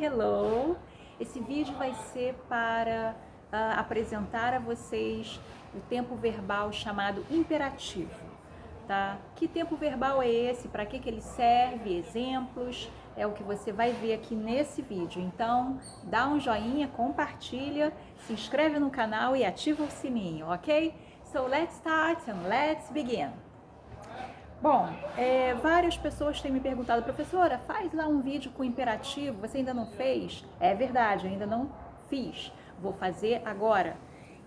hello! Esse vídeo vai ser para apresentar a vocês o tempo verbal chamado imperativo, tá? Que tempo verbal é esse? Para que ele serve? Exemplos? É o que você vai ver aqui nesse vídeo. Então, dá um joinha, compartilha, se inscreve no canal e ativa o sininho, ok? So, let's start and let's begin. Bom, várias pessoas têm me perguntado, professora, faz lá um vídeo com imperativo, você ainda não fez? É verdade, eu ainda não fiz, vou fazer agora.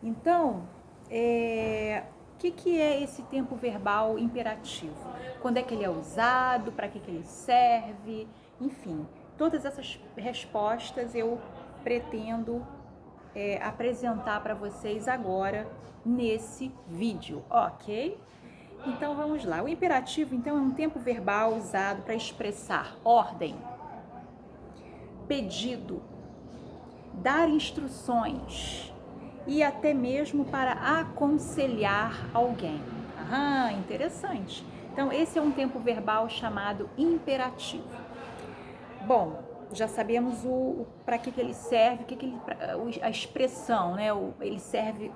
Então, o que é esse tempo verbal imperativo? Quando é que ele é usado, para que ele serve, enfim, todas essas respostas eu pretendo apresentar para vocês agora nesse vídeo, ok? Então vamos lá. O imperativo, então, é um tempo verbal usado para expressar ordem, pedido, dar instruções e até mesmo para aconselhar alguém. Ah, interessante. Então esse é um tempo verbal chamado imperativo. Bom, já sabemos para que ele serve, a expressão, né? Ele serve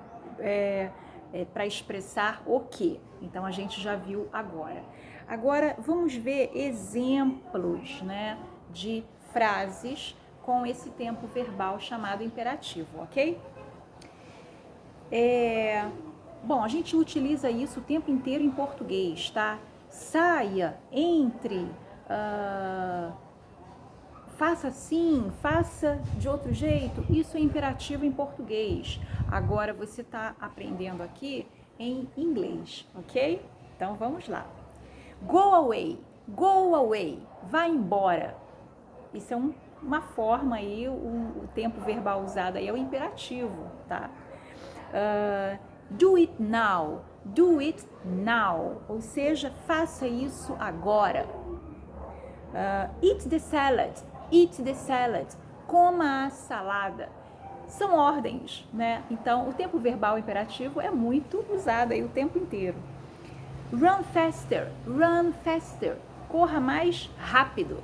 para expressar o quê? Então a gente já viu agora. Agora vamos ver exemplos, né, de frases com esse tempo verbal chamado imperativo, ok? Bom, a gente utiliza isso o tempo inteiro em português, tá? Saia, entre, faça assim, faça de outro jeito, isso é imperativo em português. Agora você está aprendendo aqui em inglês, ok? Então vamos lá. Go away, vá embora. Isso é uma forma aí, o tempo verbal usado aí é o imperativo, tá? Do it now, ou seja, faça isso agora. Eat the salad, coma a salada. São ordens, né? Então, o tempo verbal imperativo é muito usado aí o tempo inteiro. Run faster, corra mais rápido.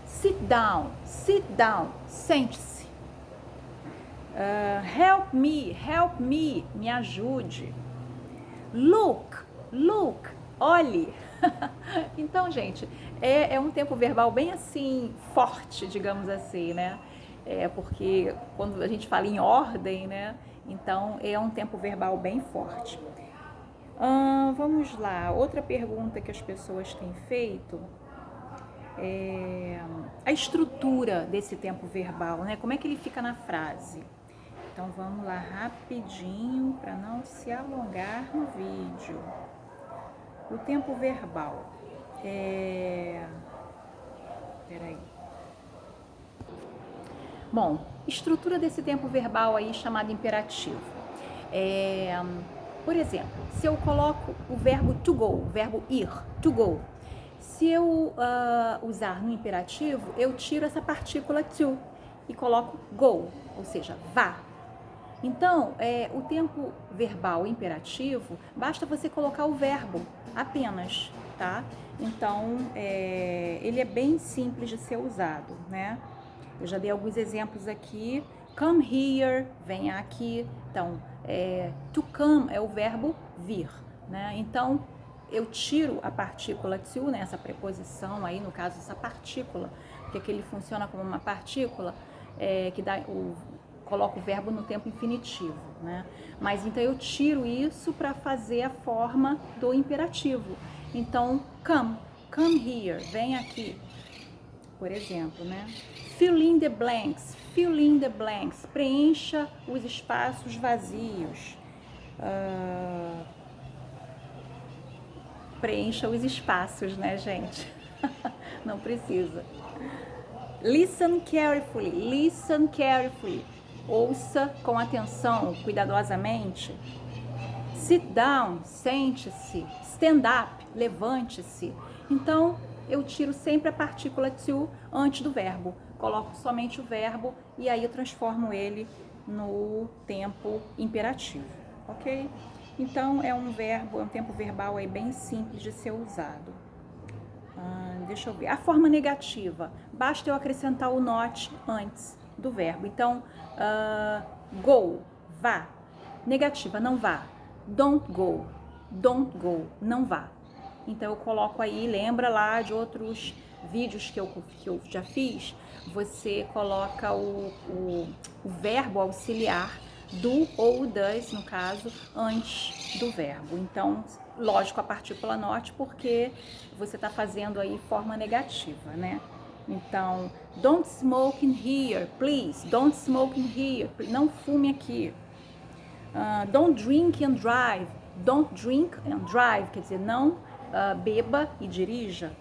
Sit down, sente-se. Help me, me ajude. Look, olhe. Então, gente, é um tempo verbal bem assim, forte, digamos assim, né? Porque quando a gente fala em ordem, né? Então, é um tempo verbal bem forte. Vamos lá, outra pergunta que as pessoas têm feito é a estrutura desse tempo verbal, né? Como é que ele fica na frase? Então, vamos lá rapidinho para não se alongar no vídeo. O tempo verbal Peraí. Bom, estrutura desse tempo verbal aí chamado imperativo. Por exemplo, se eu coloco o verbo to go, o verbo ir, to go. Se eu usar no imperativo, eu tiro essa partícula to e coloco go, ou seja, vá. Então, o tempo verbal imperativo, basta você colocar o verbo apenas, tá? Então, ele é bem simples de ser usado, né? Eu já dei alguns exemplos aqui. Come here, venha aqui. Então, to come é o verbo vir, né? Então, eu tiro a partícula to, né? Essa preposição aí, no caso, essa partícula, porque aqui ele funciona como uma partícula que dá coloco o verbo no tempo infinitivo, né? Mas então eu tiro isso para fazer a forma do imperativo. Então, come here, vem aqui, por exemplo, né? Fill in the blanks, preencha os espaços vazios. Preencha os espaços, né, gente? Não precisa. Listen carefully. Ouça com atenção, cuidadosamente. Sit down, sente-se. Stand up, levante-se. Então, eu tiro sempre a partícula to antes do verbo. Coloco somente o verbo e aí eu transformo ele no tempo imperativo, ok? Então, é um tempo verbal aí bem simples de ser usado. deixa eu ver. A forma negativa, basta eu acrescentar o not antes do verbo. Então, go, vá. Negativa, não vá. Don't go, não vá. Então eu coloco aí, lembra lá de outros vídeos que eu já fiz, você coloca o verbo auxiliar do ou does, no caso, antes do verbo. Então, lógico, a partícula not, porque você está fazendo aí forma negativa, né? Então, don't smoke in here, please. Don't smoke in here. Não fume aqui. Don't drink and drive. Don't drink and drive, quer dizer, não beba e dirija.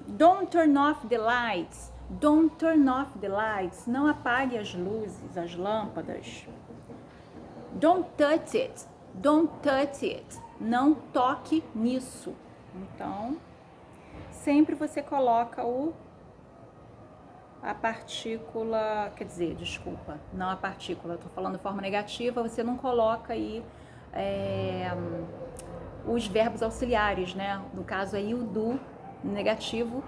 Don't turn off the lights. Don't turn off the lights. Não apague as luzes, as lâmpadas. Don't touch it. Don't touch it. Não toque nisso. Então, sempre você coloca a partícula, quer dizer, desculpa, não a partícula, eu tô falando de forma negativa, você não coloca aí os verbos auxiliares, né? No caso aí o do negativo,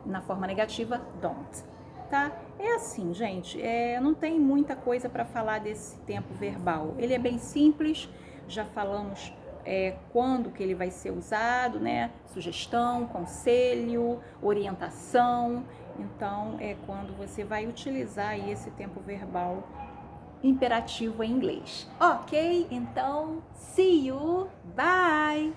na forma negativa, don't, tá? É assim, gente, não tem muita coisa para falar desse tempo verbal. Ele é bem simples, já falamos quando que ele vai ser usado, né? Sugestão, conselho, orientação. Então, é quando você vai utilizar aí esse tempo verbal imperativo em inglês. Ok? Então, see you, bye!